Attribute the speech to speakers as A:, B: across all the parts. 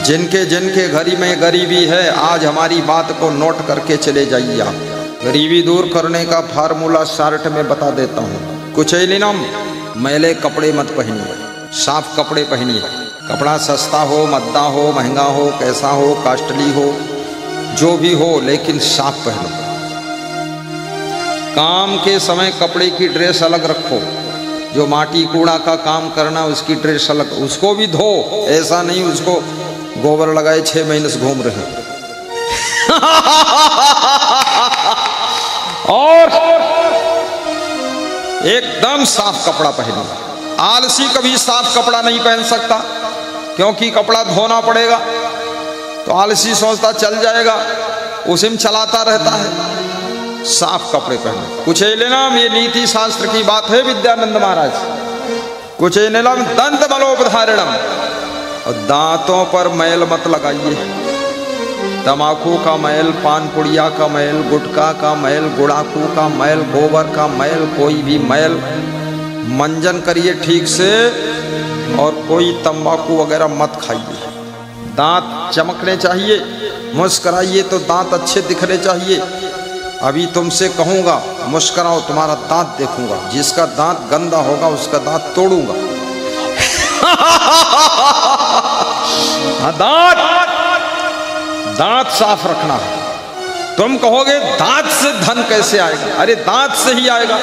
A: जिनके जिनके घर में गरीबी है आज हमारी बात को नोट करके चले जाइए। आप गरीबी दूर करने का फार्मूला शार्ट में बता देता हूँ। कुचैलिनम, मैले कपड़े मत पहनिए, साफ कपड़े पहनिए। कपड़ा सस्ता हो, मद्दा हो, महंगा हो, कैसा हो, कास्टली हो, जो भी हो, लेकिन साफ पहनो। काम के समय कपड़े की ड्रेस अलग रखो। जो माटी कूड़ा का काम करना उसकी ड्रेस अलग, उसको भी धो। ऐसा नहीं उसको गोबर लगाए 6 महीने से घूम रहे और एकदम साफ कपड़ा पहनो। आलसी कभी साफ कपड़ा नहीं पहन सकता, क्योंकि कपड़ा धोना पड़ेगा। तो आलसी सोचता चल जाएगा, उसी में चलाता रहता है। साफ कपड़े पहनो। कुचैलिनम, ये नीति शास्त्र की बात है विद्यानंद महाराज। कुचैलिनम दंत बलोपधारिणम, और दांतों पर मैल मत लगाइए। तमाकू का मैल, पान पुड़िया का मैल, गुटखा का मैल, गुड़ाकू का मैल, गोबर का मैल, कोई भी मैल मंजन करिए ठीक से। और कोई तंबाकू वगैरह मत खाइए। दांत चमकने चाहिए, मुस्कुराइए तो दांत अच्छे दिखने चाहिए। अभी तुमसे कहूंगा मुस्कुराओ, तुम्हारा दांत देखूंगा। जिसका दांत गंदा होगा उसका दांत तोड़ूंगा। दांत साफ रखना है। तुम कहोगे दांत से धन कैसे आएगा? अरे दांत से ही आएगा।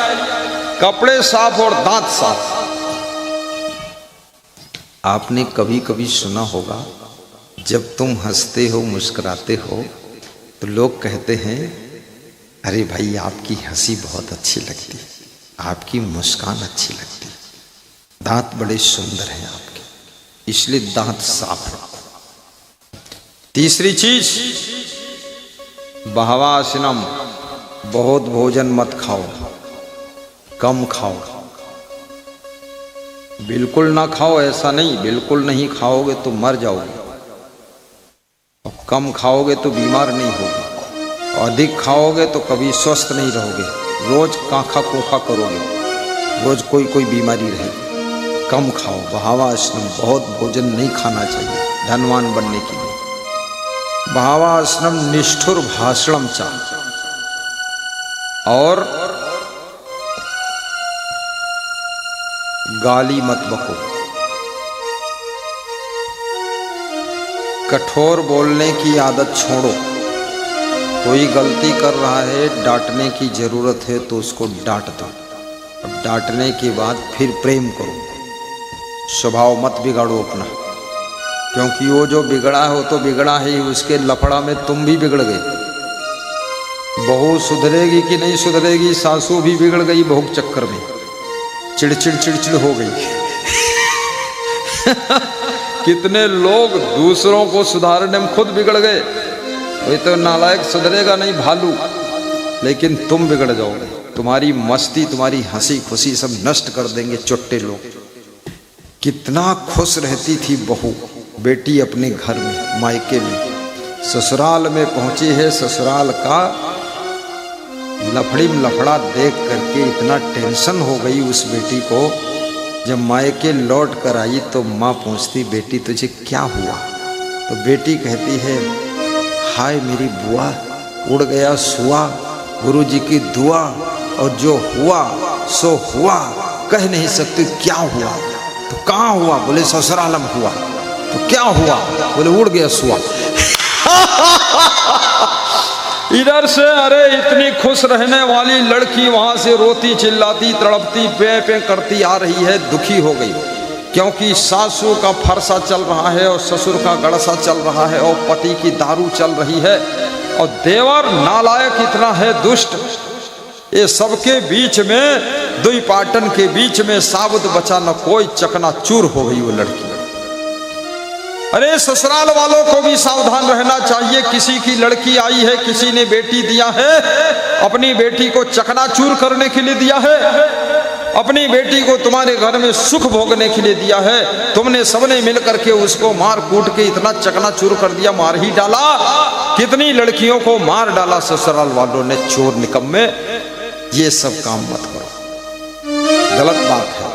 A: कपड़े साफ और दांत साफ। आपने कभी कभी सुना होगा, जब तुम हंसते हो, मुस्कुराते हो, तो लोग कहते हैं अरे भाई आपकी हंसी बहुत अच्छी लगती, आपकी मुस्कान अच्छी लगती, दांत बड़े सुंदर हैं आपके, इसलिए दांत साफ रखो। तीसरी चीज, बहवासिनम, बहुत भोजन मत खाओ, कम खाओ। बिल्कुल ना खाओ ऐसा नहीं, बिल्कुल नहीं खाओगे तो मर जाओगे, और कम खाओगे तो बीमार नहीं होगे, अधिक खाओगे तो कभी स्वस्थ नहीं रहोगे। रोज काखा कोखा करोगे, रोज कोई कोई बीमारी रहेगी। कम खाओ। बहवासिनम, बहुत भोजन नहीं खाना चाहिए धनवान बनने के लिए। बहवासिनम निष्ठुर भाषणम चा, और गाली मत बको। कठोर बोलने की आदत छोड़ो। कोई गलती कर रहा है, डांटने की जरूरत है तो उसको डांट दो। अब डांटने के बाद फिर प्रेम करो। स्वभाव मत बिगाड़ो अपना, क्योंकि वो जो बिगड़ा है वो तो बिगड़ा है ही, उसके लफड़ा में तुम भी बिगड़ गए। बहू सुधरेगी कि नहीं सुधरेगी, सासू भी बिगड़ गई बहू के चक्कर में, चिड़चिड़ चिड़चिड़ हो गई। कितने लोग दूसरों को सुधारने में खुद बिगड़ गए। वही तो नालायक सुधरेगा नहीं, भालू, लेकिन तुम बिगड़ जाओगे। तुम्हारी मस्ती, तुम्हारी हंसी खुशी सब नष्ट कर देंगे चुट्टे लोग। कितना खुश रहती थी बहू, बेटी अपने घर में, मायके में। ससुराल में पहुंची है, ससुराल का लफड़ी में लफड़ा देख करके इतना टेंशन हो गई उस बेटी को। जब मायके लौट कर आई तो माँ पूछती, बेटी तुझे क्या हुआ? तो बेटी कहती है, हाय मेरी बुआ, उड़ गया सुआ, गुरुजी की दुआ, और जो हुआ सो हुआ, कह नहीं सकती क्या हुआ। तो कहाँ हुआ? बोले ससुराल में हुआ। तो क्या हुआ? बोले उड़ गया सुआ। इधर से अरे इतनी खुश रहने वाली लड़की वहां से रोती चिल्लाती तड़पती पे पे करती आ रही है, दुखी हो गई। क्योंकि सासू का फरसा चल रहा है और ससुर का गड़सा चल रहा है और पति की दारू चल रही है और देवर नालायक इतना है दुष्ट। ये सबके बीच में, दुई पाटन के बीच में साबुत बचा न कोई, चकनाचूर हो गई वो लड़की। अरे ससुराल वालों को भी सावधान रहना चाहिए। किसी की लड़की आई है, किसी ने बेटी दिया है, अपनी बेटी को चकनाचूर करने के लिए दिया है, अपनी बेटी को तुम्हारे घर में सुख भोगने के लिए दिया है। तुमने सबने मिलकर के उसको मार कूट के इतना चकनाचूर कर दिया, मार ही डाला। कितनी लड़कियों को मार डाला ससुराल वालों ने, चोर निकम्मे। ये सब काम मत करो, गलत बात है।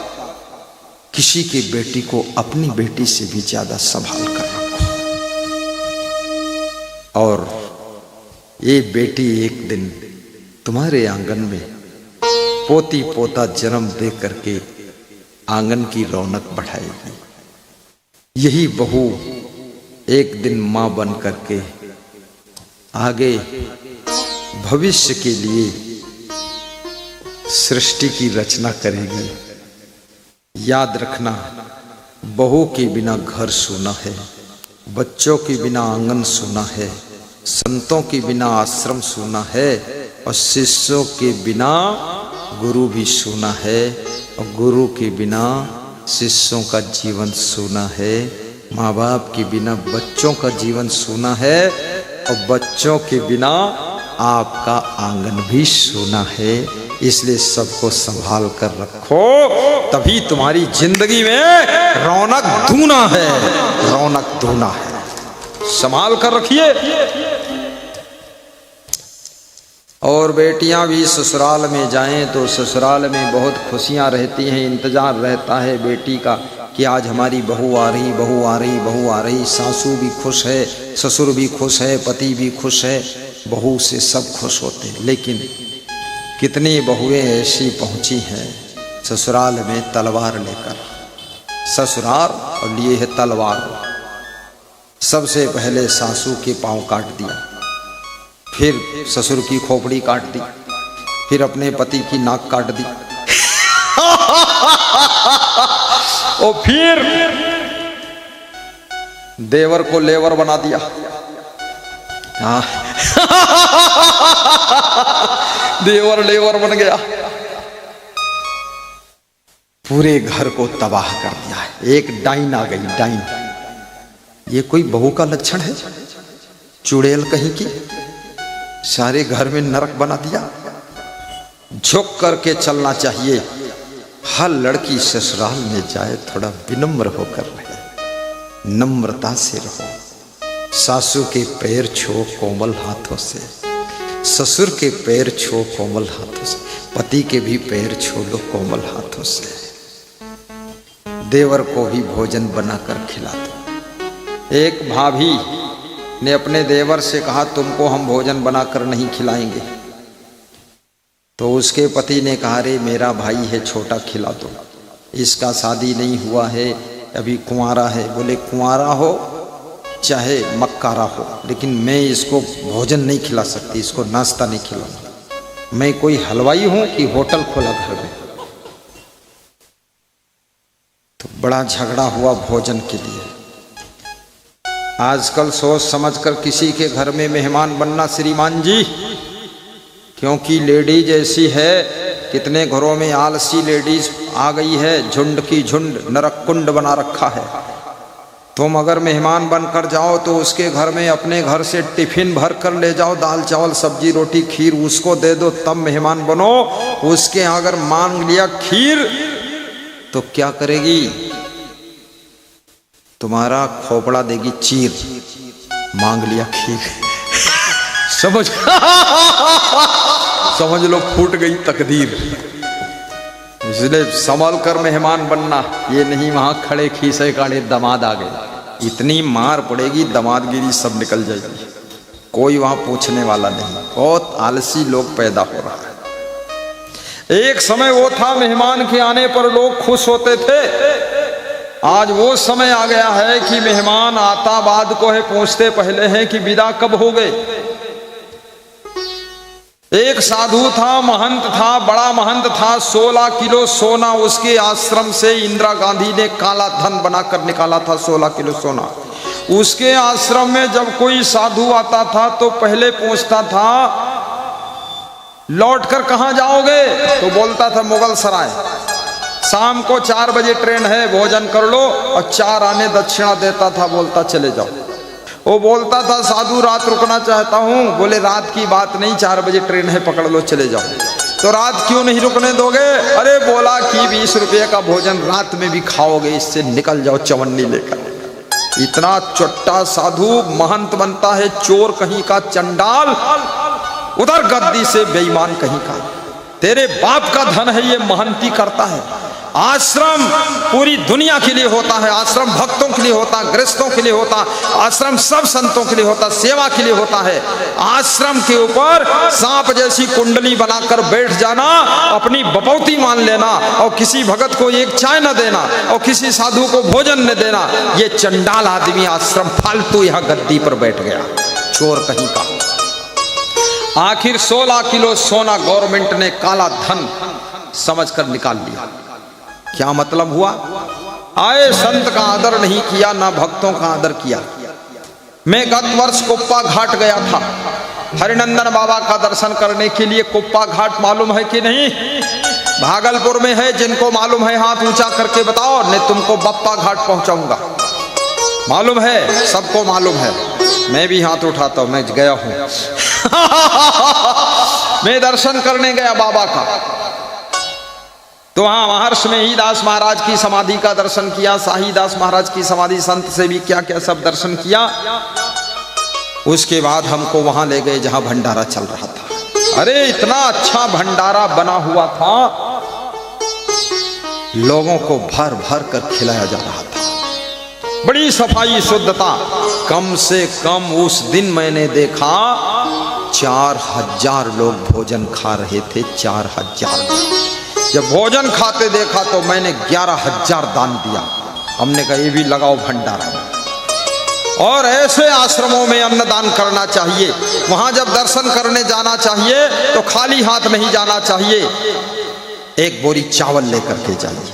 A: किसी की बेटी को अपनी बेटी से भी ज्यादा संभाल कर रखो। और ये बेटी एक दिन तुम्हारे आंगन में पोती पोता जन्म दे करके आंगन की रौनक बढ़ाएगी। यही बहू एक दिन मां बन करके आगे भविष्य के लिए सृष्टि की रचना करेगी। याद रखना, बहू के बिना घर सूना है, बच्चों के बिना आंगन सूना है, संतों के बिना आश्रम सूना है, और शिष्यों के बिना गुरु भी सूना है, और गुरु के बिना शिष्यों का जीवन सूना है। माँ बाप के बिना बच्चों का जीवन सूना है, और बच्चों के बिना आपका आंगन भी सूना है। इसलिए सबको संभाल कर रखो, तभी तुम्हारी जिंदगी में रौनक दूना है, रौनक दूना है। संभाल कर रखिए। और बेटियां भी ससुराल में जाएं तो ससुराल में बहुत खुशियां रहती हैं, इंतजार रहता है बेटी का कि आज हमारी बहू आ रही, बहू आ रही, बहू आ रही। सासू भी खुश है, ससुर भी खुश है, पति भी खुश है, बहू से सब खुश होते हैं। लेकिन कितनी बहुएं ऐसी पहुंची हैं ससुराल में तलवार लेकर। ससुराल और लिए है तलवार। सबसे पहले सासू के पांव काट दिया, फिर ससुर की खोपड़ी काट दी, फिर अपने पति की नाक काट दी और फिर देवर को लेवर बना दिया। देवर लेवर बन गया, पूरे घर को तबाह कर दिया है। एक डाइन आ गई, डाइन। ये कोई बहू का लक्षण है? चुड़ैल कहीं की, सारे घर में नरक बना दिया। झुक करके चलना चाहिए। हर लड़की ससुराल में जाए थोड़ा विनम्र होकर रहे, नम्रता से रहो। सासू के पैर छुओ कोमल हाथों से, ससुर के पैर छुओ कोमल हाथों से, पति के भी पैर छू लो कोमल हाथों से। देवर को भी भोजन बनाकर खिला दो। एक भाभी ने अपने देवर से कहा, तुमको हम भोजन बनाकर नहीं खिलाएंगे। तो उसके पति ने कहा, रे मेरा भाई है छोटा, खिला दो, इसका शादी नहीं हुआ है, अभी कुंवारा है। बोले कुंवारा हो चाहे मक्कारा हो, लेकिन मैं इसको भोजन नहीं खिला सकती, इसको नाश्ता नहीं खिलाऊंगा। मैं कोई हलवाई हूं कि होटल खोला घर में? तो बड़ा झगड़ा हुआ भोजन के लिए। आजकल सोच समझकर किसी के घर में मेहमान बनना श्रीमान जी, क्योंकि लेडीज ऐसी है, कितने घरों में आलसी लेडीज आ गई है, झुंड की झुंड नरक कुंड बना रखा है। तुम अगर मेहमान बनकर जाओ तो उसके घर में अपने घर से टिफिन भर कर ले जाओ, दाल चावल सब्जी रोटी खीर उसको दे दो, तब मेहमान बनो। उसके अगर मांग लिया खीर तो क्या करेगी? तुम्हारा खोपड़ा देगी चीर। मांग लिया खीर समझ समझ लो फूट गई तकदीर। इसलिए संभल कर मेहमान बनना, ये नहीं वहां खड़े खीसे काढ़े दामाद आ गए, इतनी मार पड़ेगी दामादगिरी सब निकल जाएगी, कोई वहां पूछने वाला नहीं। बहुत आलसी लोग पैदा हो रहा है। एक समय वो था मेहमान के आने पर लोग खुश होते थे, आज वो समय आ गया है कि मेहमान आता बाद को है, पूछते पहले हैं कि विदा कब हो गए। एक साधु था, महंत था, बड़ा महंत था, 16 किलो सोना उसके आश्रम से इंदिरा गांधी ने काला धन बनाकर निकाला था। 16 किलो सोना उसके आश्रम में जब कोई साधु आता था तो पहले पूछता था, लौटकर कहां जाओगे? तो बोलता था मुगल सराय, शाम को 4 बजे ट्रेन है, भोजन कर लो, और 4 आने दक्षिणा देता था, बोलता चले जाओ। वो बोलता था साधु रात रुकना चाहता हूं, बोले रात की बात नहीं, 4 बजे ट्रेन है, पकड़ लो चले जाओ। तो रात क्यों नहीं रुकने दोगे? अरे बोला कि 20 रुपये का भोजन रात में भी खाओगे, इससे निकल जाओ चवन्नी लेकर। इतना चट्टा साधु महंत बनता है, चोर कहीं का, चंडाल, उधर गद्दी से बेईमान कहीं का। तेरे बाप का धन है, ये महंती करता है। आश्रम पूरी दुनिया के लिए होता है, आश्रम भक्तों के लिए होता, गृहस्थों के लिए होता, आश्रम सब संतों के लिए होता, सेवा के लिए होता है। आश्रम के ऊपर सांप जैसी कुंडली बनाकर बैठ जाना, अपनी बपौती मान लेना और किसी भगत को एक चाय न देना और किसी साधु को भोजन न देना, ये चंडाल आदमी आश्रम फालतू यहां गद्दी पर बैठ गया, चोर कहीं का। आखिर 16 किलो सोना गवर्नमेंट ने काला धन समझकर निकाल लिया। क्या मतलब हुआ? आए संत का आदर नहीं किया, ना भक्तों का आदर किया। मैं गत वर्ष कुप्पा घाट गया था हरिनंदन बाबा का दर्शन करने के लिए। कुप्पा घाट मालूम है कि नहीं? भागलपुर में है, जिनको मालूम है हाथ ऊंचा करके बताओ, नहीं तुमको बप्पा घाट पहुंचाऊंगा। मालूम है? सबको मालूम है। मैं भी हाथ उठाता हूं, मैं गया हूं। मैं दर्शन करने गया बाबा का, तो वहां महर्षि मेहीदास महाराज की समाधि का दर्शन किया, शाहीदास महाराज की समाधि, संत से भी क्या क्या सब दर्शन किया। उसके बाद हमको वहां ले गए जहां भंडारा चल रहा था। अरे इतना अच्छा भंडारा बना हुआ था, लोगों को भर भर कर खिलाया जा रहा था, बड़ी सफाई शुद्धता। कम से कम उस दिन मैंने देखा 4000 लोग भोजन खा रहे थे, 4000। जब भोजन खाते देखा तो मैंने 11000 दान दिया। हमने कहा ये भी लगाओ भंडारा। और ऐसे आश्रमों में अन्नदान करना चाहिए। वहां जब दर्शन करने जाना चाहिए तो खाली हाथ नहीं जाना चाहिए, एक बोरी चावल लेकर के जाइए,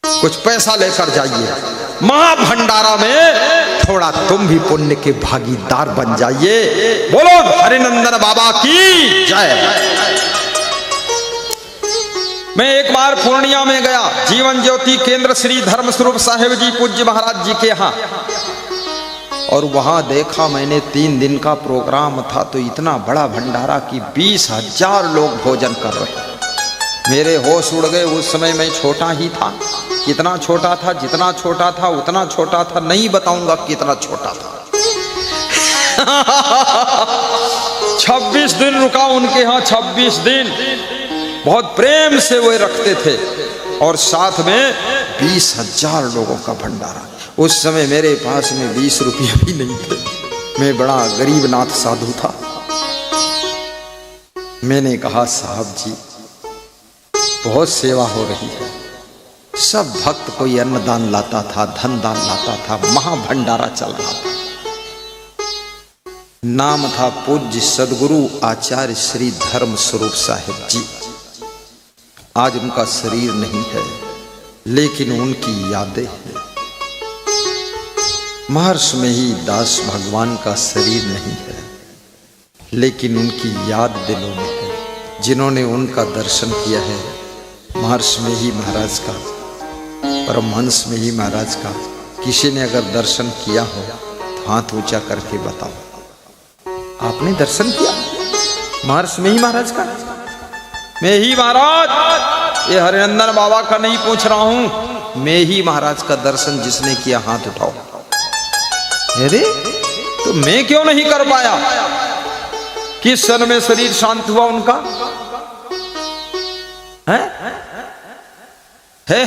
A: कुछ पैसा लेकर जाइए। महाभंडारा में थोड़ा तुम भी पुण्य के भागीदार बन जाइए। बोलो हरिनंदन बाबा की जय। मैं एक बार पूर्णिया में गया, जीवन ज्योति केंद्र श्री धर्म स्वरूप साहेब जी पूज्य महाराज जी के यहाँ, और वहां देखा मैंने 3 दिन का प्रोग्राम था, तो इतना बड़ा भंडारा कि 20,000 लोग भोजन कर रहे। मेरे होश उड़ गए। उस समय मैं छोटा ही था। कितना छोटा था? जितना छोटा था उतना छोटा था, नहीं बताऊंगा कितना छोटा था। 26 दिन रुका उनके यहाँ, 26 दिन बहुत प्रेम से वो रखते थे, और साथ में 20,000 लोगों का भंडारा। उस समय मेरे पास में 20 रुपये भी नहीं थे, मैं बड़ा गरीब नाथ साधु था। मैंने कहा साहब जी बहुत सेवा हो रही है। सब भक्त कोई अन्नदान लाता था, धन दान लाता था, महाभंडारा चल रहा था। नाम था पूज्य सदगुरु आचार्य श्री धर्म स्वरूप साहिब जी। आज उनका शरीर नहीं है, लेकिन उनकी यादें हैं। महर्षि मेहीदास भगवान का शरीर नहीं है, लेकिन उनकी याद दिलों में है। जिन्होंने उनका दर्शन किया है, महर्षि मेही महाराज का, परमहंस मेही महाराज का, किसी ने अगर दर्शन किया हो तो हाथ ऊंचा करके बताओ, आपने दर्शन किया महर्षि मेही महाराज का? मेही महाराज, ये हरिनंदन बाबा का नहीं पूछ रहा हूं, मेही महाराज का दर्शन जिसने किया हाथ उठाओ। अरे तो मैं क्यों नहीं कर पाया? किस सन में शरीर शांत हुआ उनका? है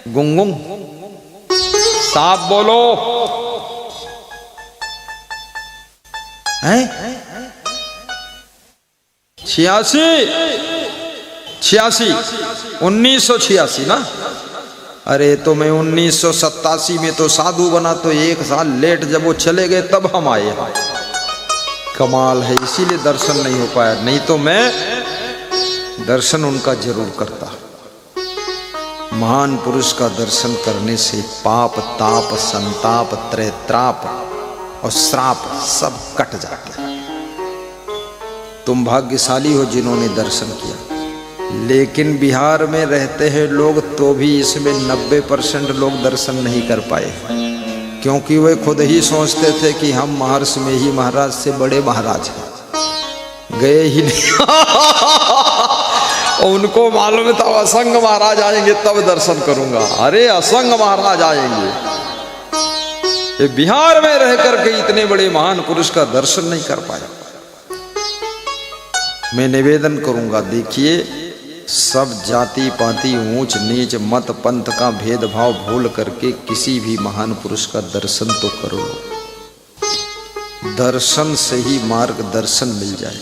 A: गुंगुंग साफ बोलो। है 86 1986 ना? अरे तो मैं 1987 में तो साधु बना, तो 1 साल लेट जब वो चले गए तब हम आए। कमाल है, इसीलिए दर्शन नहीं हो पाया, नहीं तो मैं दर्शन उनका जरूर करता। महान पुरुष का दर्शन करने से पाप ताप संताप त्रैत्राप और श्राप सब कट जाते हैं। तुम भाग्यशाली हो जिन्होंने दर्शन किया। लेकिन बिहार में रहते हैं लोग तो भी इसमें 90% लोग दर्शन नहीं कर पाए, क्योंकि वे खुद ही सोचते थे कि हम महर्षि मेही महाराज से बड़े महाराज हैं, गए ही नहीं। उनको मालूम था असंग महाराज आएंगे तब दर्शन करूंगा। अरे असंग महाराज आएंगे, ये बिहार में रह करके इतने बड़े महान पुरुष का दर्शन नहीं कर पाया। मैं निवेदन करूंगा, देखिए सब जाति पाति ऊंच नीच मत पंथ का भेदभाव भूल करके किसी भी महान पुरुष का दर्शन तो करो। दर्शन से ही मार्गदर्शन मिल जाए,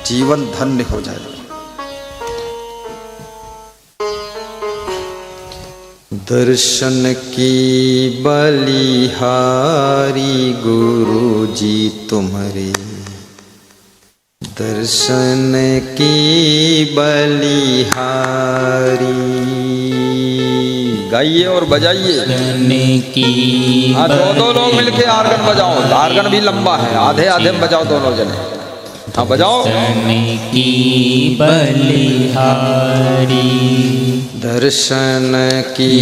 A: जीवन धन्य हो जाए। दर्शन की बलिहारी गुरु जी तुम्हारे, दर्शन की बलिहारी। गाइए और बजाइए। हाँ, दो लोग मिलके आर्गन बजाओ। आर्गन भी लंबा है, आधे आधे में बजाओ दोनों जने। हाँ बजाओ।
B: की बलिहारी,
A: दर्शन की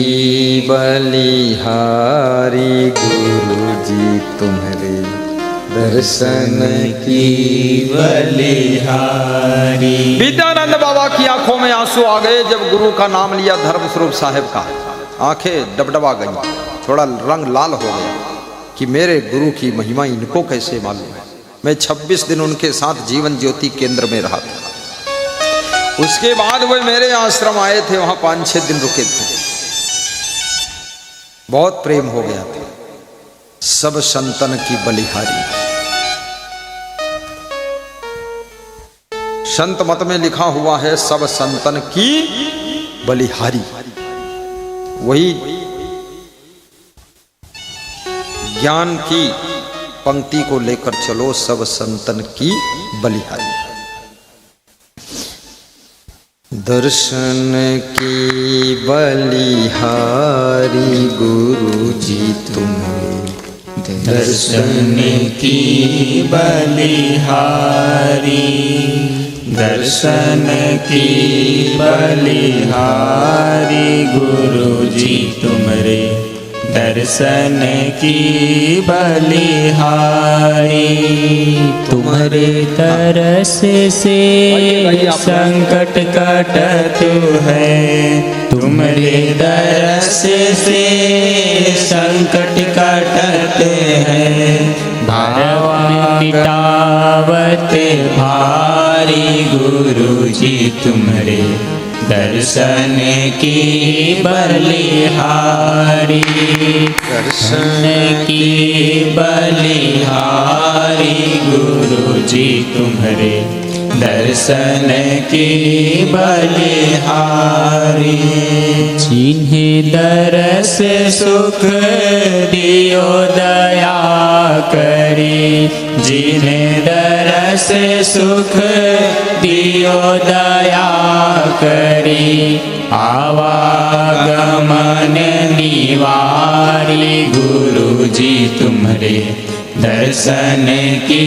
A: बलिहारी गुरु जी तुम्हारे, दर्शन की बलिहारी। विद्यानंद बाबा की आंखों में आंसू आ गए जब गुरु का नाम लिया धर्म स्वरूप साहिब का। आंखें डबडबा गई, थोड़ा रंग लाल हो गया कि मेरे गुरु की महिमा इनको कैसे मालूम है। मैं 26 दिन उनके साथ जीवन ज्योति केंद्र में रहा था। उसके बाद वे मेरे आश्रम आए थे, वहां 5-6 दिन रुके थे। बहुत प्रेम हो गया था। सब संतन की बलिहारी। संत मत में लिखा हुआ है सब संतन की बलिहारी। वही ज्ञान की पंक्ति को लेकर चलो, सब संतन की बलिहारी। दर्शन की बलिहारी गुरु जी तुम्हें,
B: दर्शन की बलिहारी, दर्शन की बलिहारी गुरु जी तुम्हारे, दर्शन की बलिहारी। तुम्हारे तरस से संकट कटत है, तुम्हारे दरस से संकट कटत है। भारवा मिटावत भारी गुरु जी तुम्हारे, दर्शन की बलिहारी, दर्शन की बलिहारी गुरु जी तुम्हारे, दर्शन की बलिहारी। जिन्हें दरस सुख दियो दया करी, जिन्हें दरस सुख दियो दया करी। आवागमन निवारी गुरु जी तुम्हारे, दर्शन की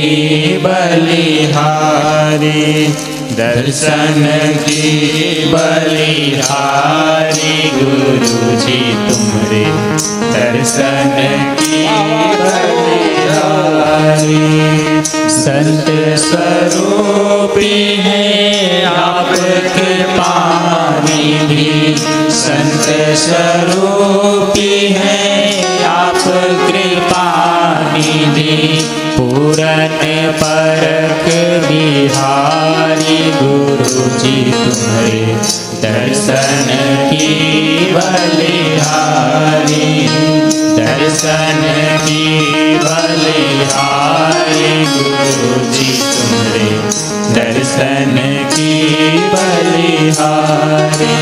B: बलिहारी, दर्शन की बलिहारी गुरु जी तुम्हारे, दर्शन की बलिहारी। संत स्वरूपी है आपके पानी भी, संत स्वरूपी है आप कृपा निधि। पूरन परख बिहारी गुरु जी तुम्हारे, दर्शन की बलिहारी, दर्शन की बलिहारी गुरु जी तुम्हारे, दर्शन की बलिहारी,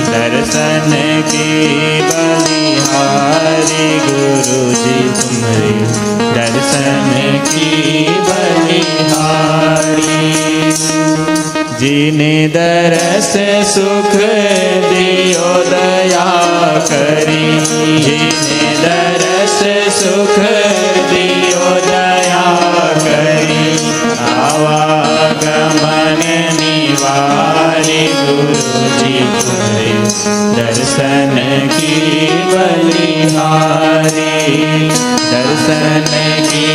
B: दर्शन की बलिहारी गुरु जी तुम्हारे, दर्शन की बलिहारी। जिन्हें दरस सुख दियो दया करी, जिन्हें दरस सुख दियो दया करी। आवागमन निवारी गुरु जी तुम्हारे, दर्शन की बलिहारी, दर्शन की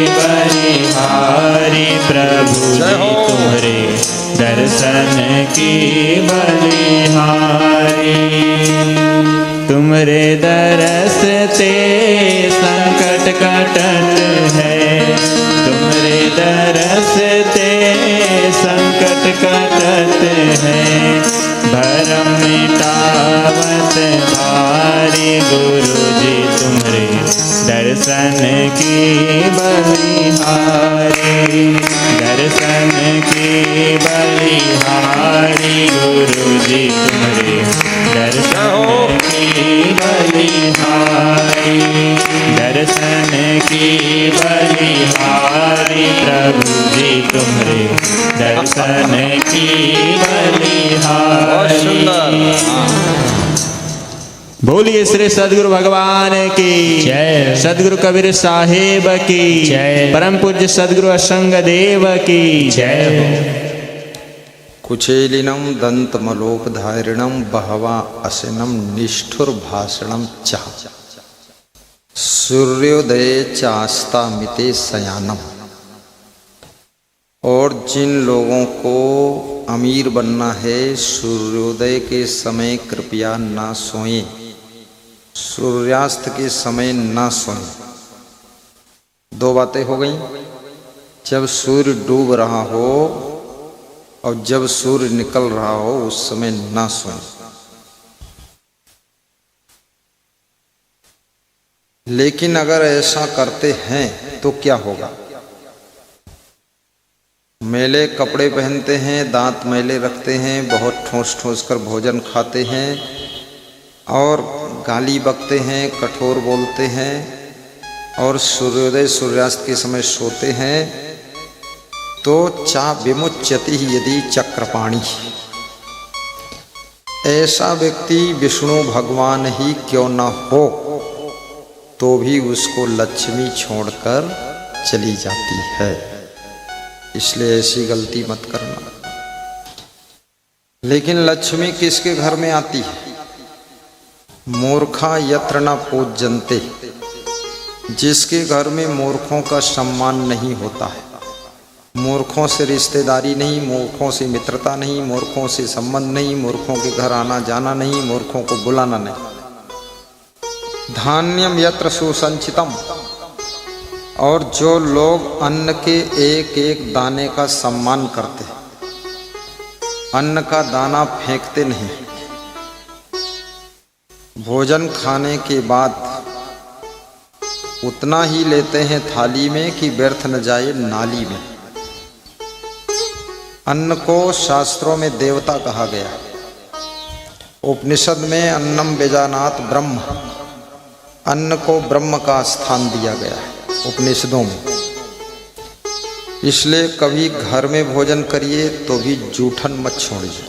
B: बलिहारी प्रभु जी तुम्हारे, दर्शन की बलिहारी। तुम्हारे दरस ते संकट कटत है, तुम्हारे दरस ते संकट कटत दर्शन की बलिहारी, दर्शन की बलिहारी गुरुजी तुम्हारे दर्शन की बलिहारी, दर्शन की बलिहारी प्रभु जी तुम्हारे दर्शन की
A: बहुत सुंदर।
B: बलिहारी। बोलिए श्री सदगुरु भगवान की जय, सदगुरु कबीर साहेब की जय, परम पूज्य सदगुरु असंग देव की जय।
A: कुचेलिनम दंतमलोपधारिणम बहवा असिनम निष्ठुर भाषणम च सूर्योदय चास्ता मिते सयानम। और जिन लोगों को अमीर बनना है सूर्योदय के समय कृपया ना सोएं, सूर्यास्त के समय ना सोएं। दो बातें हो गई, जब सूर्य डूब रहा हो और जब सूर्य निकल रहा हो उस समय ना सोएं। लेकिन अगर ऐसा करते हैं तो क्या होगा? मैले कपड़े पहनते हैं, दांत मैले रखते हैं, बहुत ठोस ठोस कर भोजन खाते हैं और गाली बकते हैं, कठोर बोलते हैं और सूर्योदय सूर्यास्त के समय सोते हैं, तो चा विमुच्यति यदि चक्रपाणी, ऐसा व्यक्ति विष्णु भगवान ही क्यों न हो तो भी उसको लक्ष्मी छोड़कर चली जाती है। इसलिए ऐसी गलती मत करना। लेकिन लक्ष्मी किसके घर में आती है? मूर्खा यत्र न पूज्यन्ते, जिसके घर में मूर्खों का सम्मान नहीं होता है, मूर्खों से रिश्तेदारी नहीं, मूर्खों से मित्रता नहीं, मूर्खों से संबंध नहीं, मूर्खों के घर आना जाना नहीं, मूर्खों को बुलाना नहीं। धान्यम यत्र सुसंचितम, और जो लोग अन्न के एक एक दाने का सम्मान करते हैं, अन्न का दाना फेंकते नहीं, भोजन खाने के बाद उतना ही लेते हैं थाली में कि व्यर्थ न जाए नाली में। अन्न को शास्त्रों में देवता कहा गया। उपनिषद में अन्नम बेजानात ब्रह्म, अन्न को ब्रह्म का स्थान दिया गया है उपनिषदों में। इसलिए कभी घर में भोजन करिए तो भी जूठन मत छोड़िए।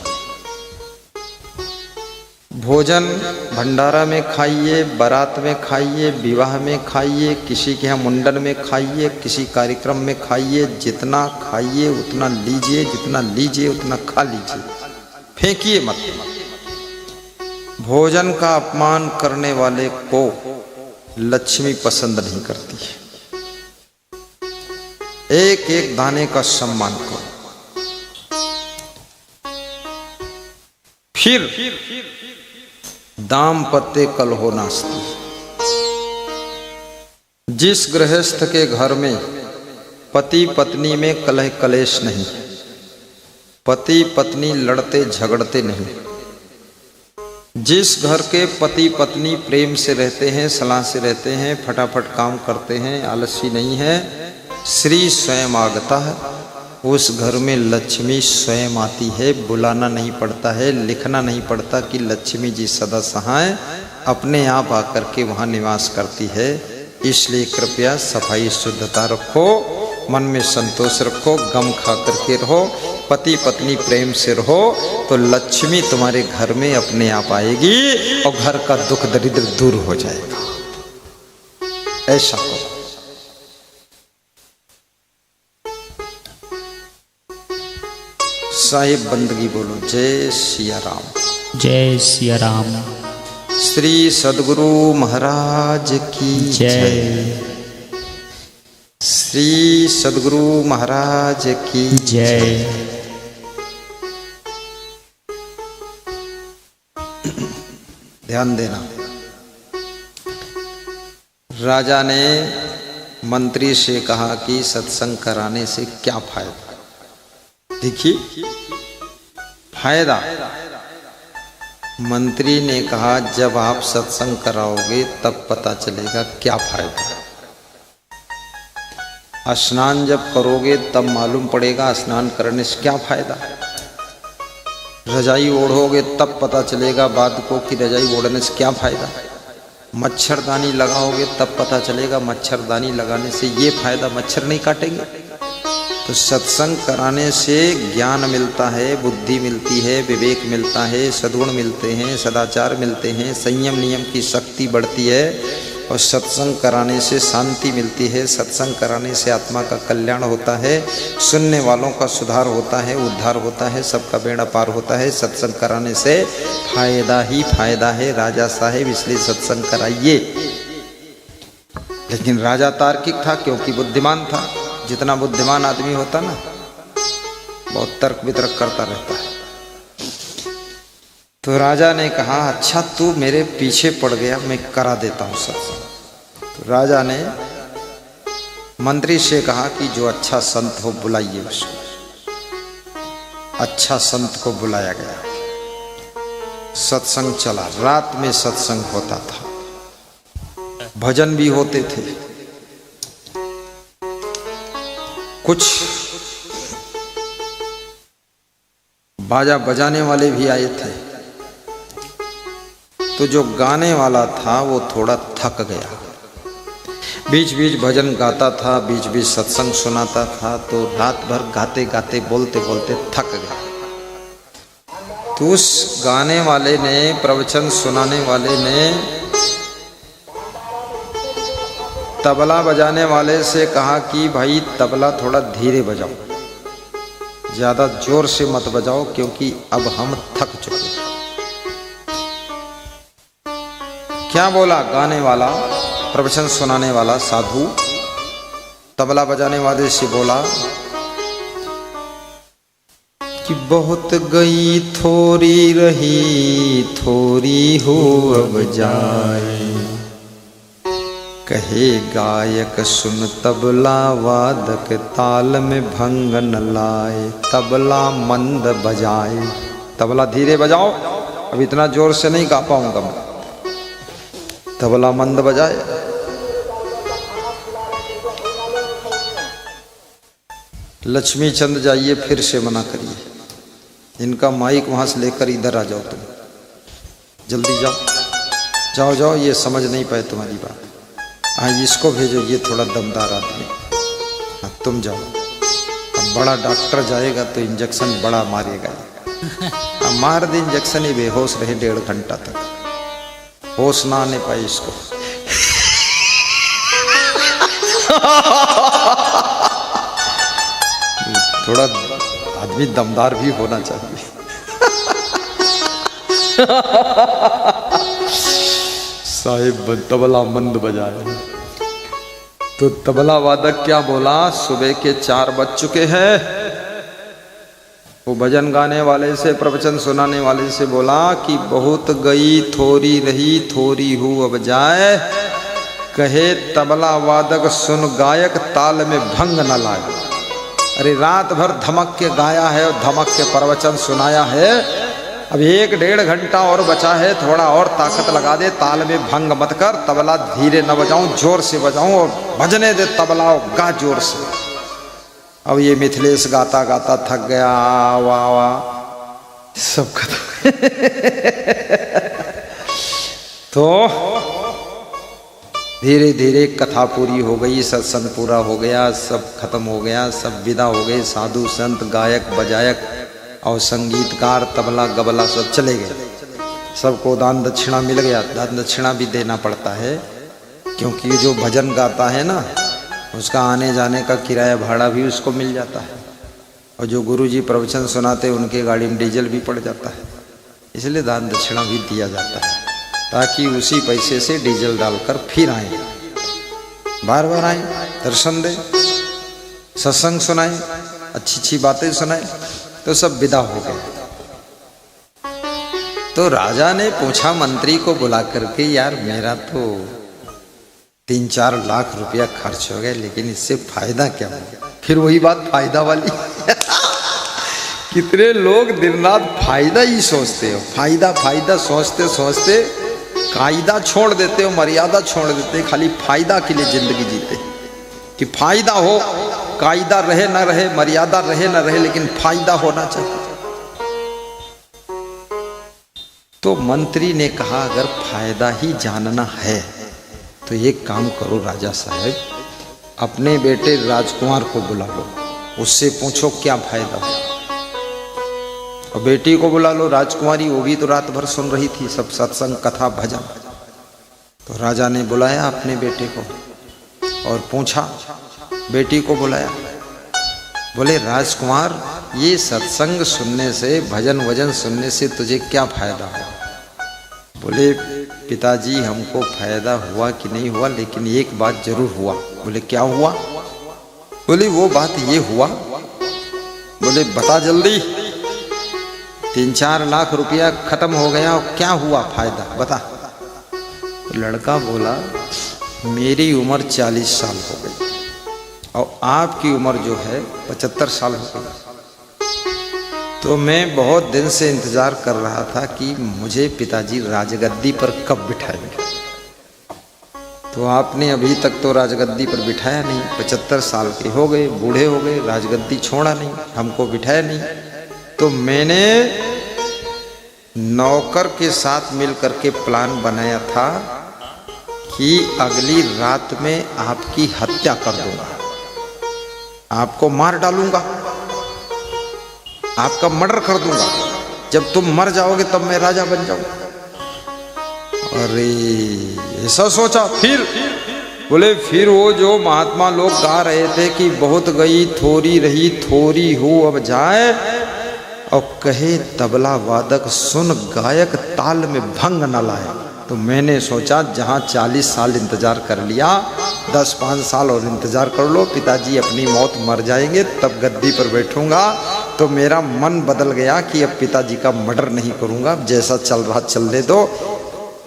A: भोजन भंडारा में खाइए, बारात में खाइए, विवाह में खाइए, किसी के यहाँ मुंडन में खाइए, किसी कार्यक्रम में खाइए। जितना खाइए उतना लीजिए, जितना लीजिए उतना खा लीजिए, फेंकिए मत। भोजन का अपमान करने वाले को लक्ष्मी पसंद नहीं करती है। एक एक दाने का सम्मान करो। फिर दाम्पत्य कलहो नास्ति, जिस गृहस्थ के घर में पति पत्नी में कलह कलेश नहीं, पति पत्नी लड़ते झगड़ते नहीं, जिस घर के पति पत्नी प्रेम से रहते हैं, सलाह से रहते हैं, फटाफट काम करते हैं, आलसी नहीं है, श्री स्वयं आगता है, उस घर में लक्ष्मी स्वयं आती है। बुलाना नहीं पड़ता है, लिखना नहीं पड़ता कि लक्ष्मी जी सदा सहाय, अपने आप आकर के वहाँ निवास करती है। इसलिए कृपया सफाई शुद्धता रखो, मन में संतोष रखो, गम खा करके रहो, पति पत्नी प्रेम से रहो, तो लक्ष्मी तुम्हारे घर में अपने आप आएगी और घर का दुख दरिद्र दूर हो जाएगा। ऐसा करो। साहिब बंदगी बोलो। जय सिया राम।
B: जय सिया राम।
A: श्री सदगुरु महाराज की जय। श्री सदगुरु महाराज की
B: जय।
A: ध्यान देना। राजा ने मंत्री से कहा कि सत्संग कराने से क्या फायदा। देखिए फायदा, मंत्री ने कहा जब आप सत्संग कराओगे तब पता चलेगा क्या फायदा। स्नान जब करोगे तब मालूम पड़ेगा स्नान करने से क्या फायदा। रजाई ओढ़ोगे तब पता चलेगा बाद को कि रजाई ओढ़ने से क्या फायदा। मच्छरदानी लगाओगे तब पता चलेगा मच्छरदानी लगाने से ये फायदा, मच्छर नहीं काटेंगे। तो सत्संग कराने से ज्ञान मिलता है, बुद्धि मिलती है, विवेक मिलता है, सद्गुण मिलते हैं, सदाचार मिलते हैं, संयम नियम की शक्ति बढ़ती है और सत्संग कराने से शांति मिलती है। सत्संग कराने से आत्मा का कल्याण होता है, सुनने वालों का सुधार होता है, उद्धार होता है, सबका बेड़ा पार होता है। सत्संग कराने से फायदा ही फायदा है। राजा साहेब इसलिए सत्संग कराइए। लेकिन राजा तार्किक था क्योंकि बुद्धिमान था। जितना बुद्धिमान आदमी होता ना बहुत तर्क वितर्क करता रहता है। तो राजा ने कहा अच्छा तू मेरे पीछे पड़ गया, मैं करा देता हूँ सत्संग। तो राजा ने मंत्री से कहा कि जो अच्छा संत हो बुलाइए उसको। अच्छा संत को बुलाया गया, सत्संग चला। रात में सत्संग होता था, भजन भी होते थे, कुछ बाजा बजाने वाले भी आए थे। तो जो गाने वाला था वो थोड़ा थक गया, बीच बीच भजन गाता था, बीच बीच सत्संग सुनाता था। तो रात भर गाते गाते बोलते बोलते थक गया। तो उस गाने वाले ने, प्रवचन सुनाने वाले ने तबला बजाने वाले से कहा कि भाई तबला थोड़ा धीरे बजाओ, ज़्यादा जोर से मत बजाओ क्योंकि अब हम थक चुके। क्या बोला गाने वाला, प्रवचन सुनाने वाला साधु? तबला बजाने वाले से बोला कि बहुत गई थोड़ी रही, थोड़ी हो अब जाए। कहे गायक सुन तबला वादक, ताल में भंग न लाए। तबला मंद बजाए, तबला धीरे बजाओ, अब इतना जोर से नहीं गा पाऊंगा मैं। तबला मंद बजाए। लक्ष्मी चंद जाइए फिर से मना करिए, इनका माइक वहां से लेकर इधर आ जाओ, तुम जल्दी जाओ जाओ जाओ, ये समझ नहीं पाए तुम्हारी बात। हाँ इसको भेजो, ये थोड़ा दमदार आदमी। हाँ तुम जाओ। अब बड़ा डॉक्टर जाएगा तो इंजेक्शन बड़ा मारेगा। हाँ मार दे इंजेक्शन, ही बेहोश रहे 1.5 घंटा तक, होश ना आने पाए इसको। थोड़ा आदमी दमदार भी होना चाहिए। साहिब तबला मंद बजाए। तो तबला वादक क्या बोला, सुबह के 4 बज चुके हैं। वो भजन गाने वाले से, प्रवचन सुनाने वाले से बोला कि बहुत गई थोड़ी रही, थोड़ी हूँ अब जाए। कहे तबला वादक सुन गायक, ताल में भंग न लाए। अरे रात भर धमक के गाया है और धमक के प्रवचन सुनाया है, अब 1-1.5 घंटा और बचा है, थोड़ा और ताकत लगा दे, ताल में भंग मत कर। तबला धीरे न बजाऊं, जोर से बजाऊं और बजने दे तबला, गा जोर से। अब ये मिथिलेश गाता गाता थक गया, वाह वाह सब खत्म। तो धीरे धीरे कथा पूरी हो गई, सत्संग पूरा हो गया, सब खत्म हो गया, सब विदा हो गए। साधु संत, गायक बजायक और संगीतकार, तबला गबला सब चले गए। सबको दान दक्षिणा मिल गया। दान दक्षिणा भी देना पड़ता है क्योंकि जो भजन गाता है ना, उसका आने जाने का किराया भाड़ा भी उसको मिल जाता है। और जो गुरुजी प्रवचन सुनाते उनके गाड़ी में डीजल भी पड़ जाता है, इसलिए दान दक्षिणा भी दिया जाता है ताकि उसी पैसे से डीजल डालकर फिर आए, बार बार आए, दर्शन दे, सत्संग सुनाए, अच्छी अच्छी बातें सुनाए। तो सब विदा हो गए। तो राजा ने पूछा मंत्री को बुला करके, यार मेरा तो 3-4 लाख रुपया खर्च हो गया, लेकिन इससे फायदा क्या होगा? फिर वही बात फायदा वाली कितने लोग दिन रात फायदा ही सोचते हो, फायदा फायदा सोचते सोचते कायदा छोड़ देते हो, मर्यादा छोड़ देते हो, खाली फायदा के लिए जिंदगी जीते कि फायदा हो, कायदा रहे ना रहे, मर्यादा रहे ना रहे, लेकिन फायदा होना चाहिए। तो मंत्री ने कहा अगर फायदा ही जानना है तो एक काम करो राजा साहब, अपने बेटे राजकुमार को बुला लो, उससे पूछो क्या फायदा हो। और बेटी को बुला लो, राजकुमारी, वो भी तो रात भर सुन रही थी सब सत्संग कथा भजन। तो राजा ने बुलाया अपने बेटे को और पूछा, बेटी को बुलाया, बोले राजकुमार ये सत्संग सुनने से, भजन वजन सुनने से तुझे क्या फायदा हुआ। बोले पिताजी हमको फायदा हुआ कि नहीं हुआ, लेकिन एक बात जरूर हुआ। बोले क्या हुआ। बोले वो बात ये हुआ। बोले बता जल्दी। 3-4 लाख रुपया खत्म हो गया और क्या हुआ फायदा बता। लड़का बोला मेरी उम्र 40 साल हो गई और आपकी उम्र जो है 75 साल हो गई। तो मैं बहुत दिन से इंतजार कर रहा था कि मुझे पिताजी राजगद्दी पर कब बिठाएंगे। तो आपने अभी तक तो राजगद्दी पर बिठाया नहीं, 75 साल के हो गए, बूढ़े हो गए, राजगद्दी छोड़ा नहीं, हमको बिठाया नहीं। तो मैंने नौकर के साथ मिल करके प्लान बनाया था कि अगली रात में आपकी हत्या कर दूंगा, आपको मार डालूंगा, आपका मर्डर कर दूंगा। जब तुम मर जाओगे तब मैं राजा बन जाऊंगा। अरे ऐसा सोचा। फिर बोले फिर वो जो महात्मा लोग गा रहे थे कि बहुत गई थोड़ी रही थोड़ी हो अब जाए, और कहे तबला वादक सुन गायक ताल में भंग न लाए। तो मैंने सोचा जहाँ 40 साल इंतजार कर लिया, 10-5 साल और इंतजार कर लो, पिताजी अपनी मौत मर जाएंगे तब गद्दी पर बैठूंगा। तो मेरा मन बदल गया कि अब पिताजी का मर्डर नहीं करूंगा, जैसा चल रहा चलने दो।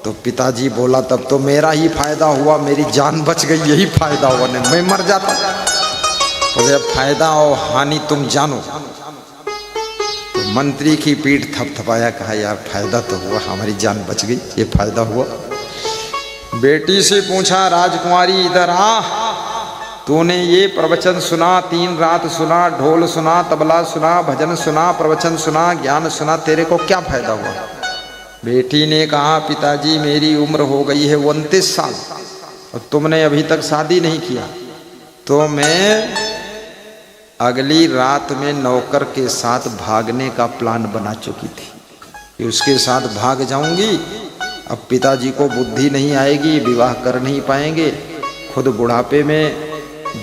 A: तो पिताजी बोला तब तो मेरा ही फायदा हुआ, मेरी जान बच गई, यही फायदा हुआ, नहीं मैं मर जाता। बोले अब फायदा और हानि तुम जानो। तो मंत्री की पीठ थपथपाया, कहा यार फायदा तो हुआ, हमारी जान बच गई, ये फायदा हुआ। बेटी से पूछा राजकुमारी इधर आ, तूने ये प्रवचन सुना, 3 रात सुना, ढोल सुना, तबला सुना, भजन सुना, प्रवचन सुना, ज्ञान सुना, तेरे को क्या फायदा हुआ। बेटी ने कहा पिताजी मेरी उम्र हो गई है 29 साल और तुमने अभी तक शादी नहीं किया। तो मैं अगली रात में नौकर के साथ भागने का प्लान बना चुकी थी कि उसके साथ भाग जाऊंगी। अब पिताजी को बुद्धि नहीं आएगी, विवाह कर नहीं पाएंगे, खुद बुढ़ापे में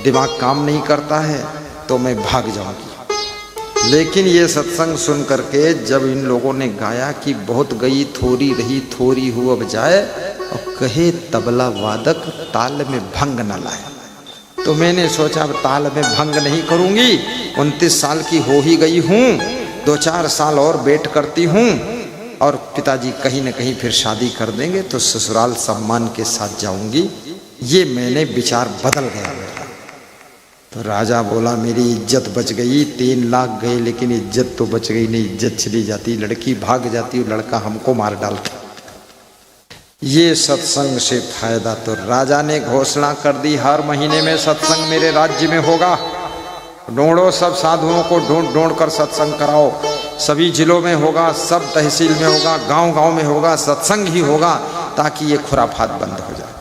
A: दिमाग काम नहीं करता है, तो मैं भाग जाऊंगी। लेकिन ये सत्संग सुन करके जब इन लोगों ने गाया कि बहुत गई थोड़ी रही थोड़ी हो अब जाए, और कहे तबला वादक ताल में भंग न लाए, तो मैंने सोचा अब ताल में भंग नहीं करूंगी, 29 साल की हो ही गई हूँ, 2-4 साल और वेट करती हूँ और पिताजी कहीं न कहीं फिर शादी कर देंगे तो ससुराल सम्मान के साथ जाऊंगी। ये मैंने विचार बदल गया मेरा। तो राजा बोला मेरी इज्जत बच गई, 3 लाख गए लेकिन इज्जत तो बच गई नहीं, इज्जत चली जाती, लड़की भाग जाती, लड़का हमको मार डालता। ये सत्संग से फायदा। तो राजा ने घोषणा कर दी हर महीने में सत्संग मेरे राज्य में होगा, ढूंढो सब साधुओं को ढूंढ कर सत्संग कराओ, सभी जिलों में होगा, सब तहसील में होगा, गांव-गांव में होगा, सत्संग ही होगा ताकि ये खुराफात बंद हो जाए।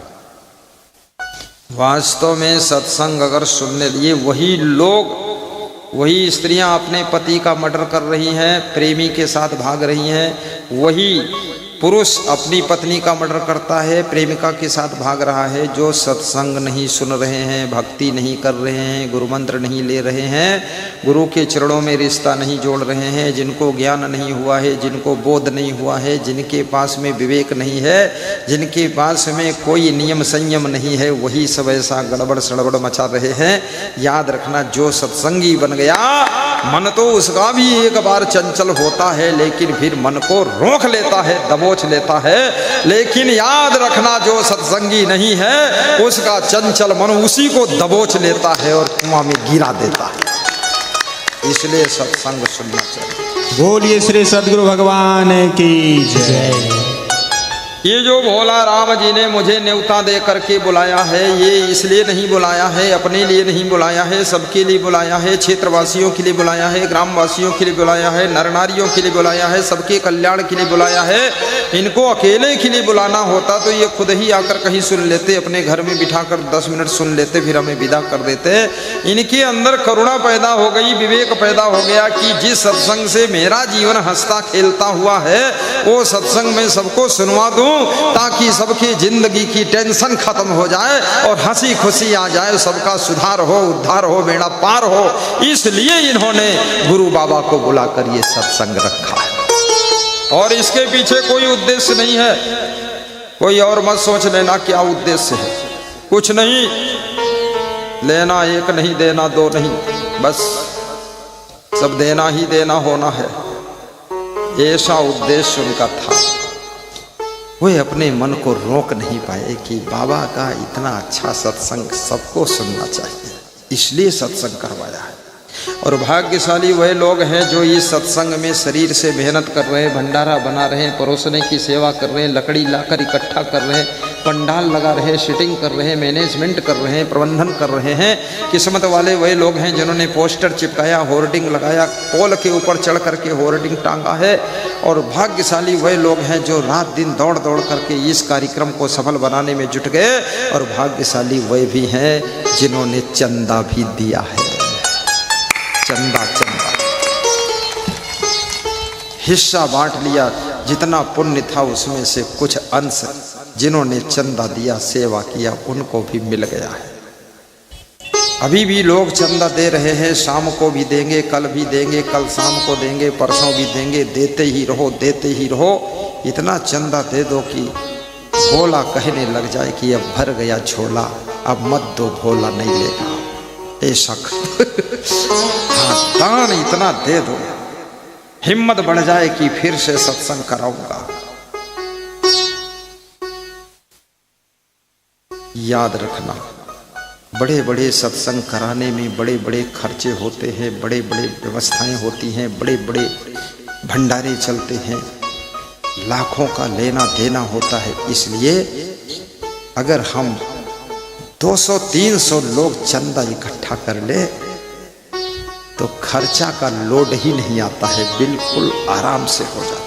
A: वास्तव में सत्संग अगर सुनने लिए वही लोग, वही स्त्रियां अपने पति का मर्डर कर रही हैं, प्रेमी के साथ भाग रही हैं, वही पुरुष अपनी पत्नी का मर्डर करता है, प्रेमिका के साथ भाग रहा है, जो सत्संग नहीं सुन रहे हैं, भक्ति नहीं कर रहे हैं, गुरु मंत्र नहीं ले रहे हैं, गुरु के चरणों में रिश्ता नहीं जोड़ रहे हैं, जिनको ज्ञान नहीं हुआ है, जिनको बोध नहीं हुआ है, जिनके पास में विवेक नहीं है, जिनके पास में कोई नियम संयम नहीं है, वही सब ऐसा गड़बड़ सड़बड़ मचा रहे हैं। याद रखना जो सत्संगी बन गया मन तो उसका भी एक बार चंचल होता है, लेकिन फिर मन को रोक लेता है, दबोच लेता है। लेकिन याद रखना जो सत्संगी नहीं है उसका चंचल मन उसी को दबोच लेता है और कुआं में गिरा देता है। इसलिए सत्संग सुनना चाहिए।
B: बोलिए श्री सद्गुरु भगवान की जय।
A: ये जो भोला राम जी ने मुझे न्योता दे करके बुलाया है, ये इसलिए नहीं बुलाया है, अपने लिए नहीं बुलाया है, सबके लिए बुलाया है, क्षेत्रवासियों के लिए बुलाया है, ग्रामवासियों के लिए बुलाया है, नर नारियों के लिए बुलाया है, सबके कल्याण के लिए बुलाया है। इनको अकेले के लिए बुलाना होता तो ये खुद ही आकर कहीं सुन लेते, अपने घर में बिठाकर 10 मिनट सुन लेते, फिर हमें विदा कर देते। इनके अंदर करुणा पैदा हो गई, विवेक पैदा हो गया कि जिस सत्संग से मेरा जीवन हंसता खेलता हुआ है वो सत्संग में सबको सुनवा दूं, ताकि सबकी जिंदगी की टेंशन खत्म हो जाए और हंसी खुशी आ जाए, सबका सुधार हो, उद्धार हो, बेड़ा पार हो। इसलिए इन्होंने गुरु बाबा को बुलाकर ये सत्संग रखा है और इसके पीछे कोई उद्देश्य नहीं है। कोई और मत सोच लेना क्या उद्देश्य है, कुछ नहीं। लेना एक नहीं, देना दो नहीं, बस सब देना ही देना होना है, ऐसा उद्देश्य उनका था। वे अपने मन को रोक नहीं पाए कि बाबा का इतना अच्छा सत्संग सबको सुनना चाहिए, इसलिए सत्संग करवाया है। और भाग्यशाली वह लोग हैं जो इस सत्संग में शरीर से मेहनत कर रहे हैं, भंडारा बना रहे हैं, परोसने की सेवा कर रहे हैं, लकड़ी लाकर इकट्ठा कर रहे हैं, पंडाल लगा रहे हैं, सिटिंग कर रहे हैं, मैनेजमेंट कर रहे हैं, प्रबंधन कर रहे हैं। किस्मत वाले वह लोग हैं जिन्होंने पोस्टर चिपकाया, होर्डिंग लगाया, पोल के ऊपर चढ़ करके होर्डिंग टांगा है। और भाग्यशाली वह लोग हैं जो रात दिन दौड़ दौड़ करके इस कार्यक्रम को सफल बनाने में जुट गए। और भाग्यशाली वह भी हैं जिन्होंने चंदा भी दिया है, चंदा हिस्सा बांट लिया, जितना पुण्य था उसमें से कुछ अंश जिन्होंने चंदा दिया, सेवा किया, उनको भी मिल गया है। अभी भी लोग चंदा दे रहे हैं, शाम को भी देंगे, कल भी देंगे, कल शाम को देंगे, परसों भी देंगे, देते ही रहो, देते ही रहो। इतना चंदा दे दो कि भोला कहने लग जाए कि अब भर गया झोला, अब मत दो, भोला नहीं लेगा। ऐसा हाँ, दान इतना दे दो, हिम्मत बढ़ जाए कि फिर से सत्संग कराऊंगा। याद रखना, बड़े बड़े सत्संग कराने में बड़े बड़े खर्चे होते हैं, बड़े बड़े व्यवस्थाएं होती हैं, बड़े बड़े भंडारे चलते हैं, लाखों का लेना देना होता है। इसलिए अगर हम 200-300 लोग चंदा इकट्ठा कर ले तो खर्चा का लोड ही नहीं आता है, बिल्कुल आराम से हो जाता है।